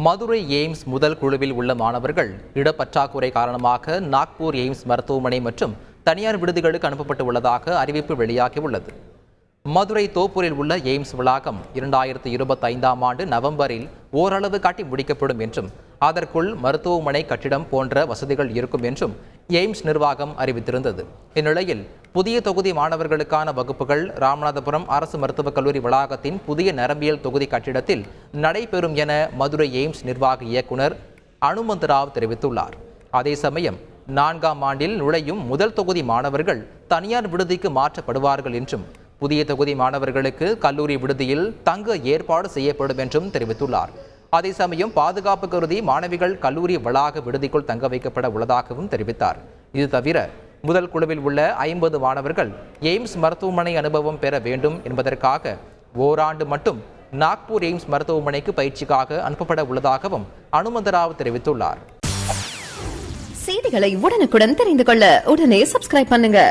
Madurai AIIMS முதல் குழுவில் உள்ள மாணவர்கள் இடப்பற்றாக்குறை காரணமாக நாக்பூர் எய்ம்ஸ் மருத்துவமனை மற்றும் தனியார் விடுதிகளுக்கு அனுப்பப்பட்டு உள்ளதாக அறிவிப்பு வெளியாகியுள்ளது. மதுரை தோப்பூரில் உள்ள எய்ம்ஸ் வளாகம் 2025ஆம் ஆண்டு நவம்பரில் ஓரளவு கட்டி முடிக்கப்படும் என்றும் அதற்குள் மருத்துவமனை கட்டிடம் போன்ற வசதிகள் இருக்கும் என்றும் எய்ம்ஸ் நிர்வாகம் அறிவித்திருந்தது. இந்நிலையில் புதிய தொகுதி மாணவர்களுக்கான வகுப்புகள் ராமநாதபுரம் அரசு மருத்துவக் கல்லூரி வளாகத்தின் புதிய நரம்பியல் தொகுதி கட்டிடத்தில் நடைபெறும் என மதுரை எய்ம்ஸ் நிர்வாக இயக்குனர் அனுமந்தராவ் தெரிவித்துள்ளார். அதே சமயம் 4ஆம் ஆண்டில் நுழையும் முதல் தொகுதி மாணவர்கள் தனியார் விடுதிக்கு மாற்றப்படுவார்கள் என்றும் புதிய தொகுதி மாணவர்களுக்கு கல்லூரி விடுதியில் தங்க ஏற்பாடு செய்யப்படும் என்றும் தெரிவித்துள்ளார். அதே சமயம் பாதுகாப்பு கருதி மாணவிகள் கல்லூரி வளாக விடுதிக்குள் தங்க வைக்கப்பட உள்ளதாகவும் தெரிவித்தார். இது தவிர முதல் குழுவில் உள்ள 50 மாணவர்கள் எய்ம்ஸ் மருத்துவமனை அனுபவம் பெற வேண்டும் என்பதற்காக ஓராண்டு மட்டும் நாக்பூர் எய்ம்ஸ் மருத்துவமனைக்கு பயிற்சிக்காக அனுப்பப்பட உள்ளதாகவும் அனுமந்தராவ் தெரிவித்துள்ளார். செய்திகளை உடனுக்குடன் தெரிந்து கொள்ள உடனே சப்ஸ்கிரைப் பண்ணுங்க.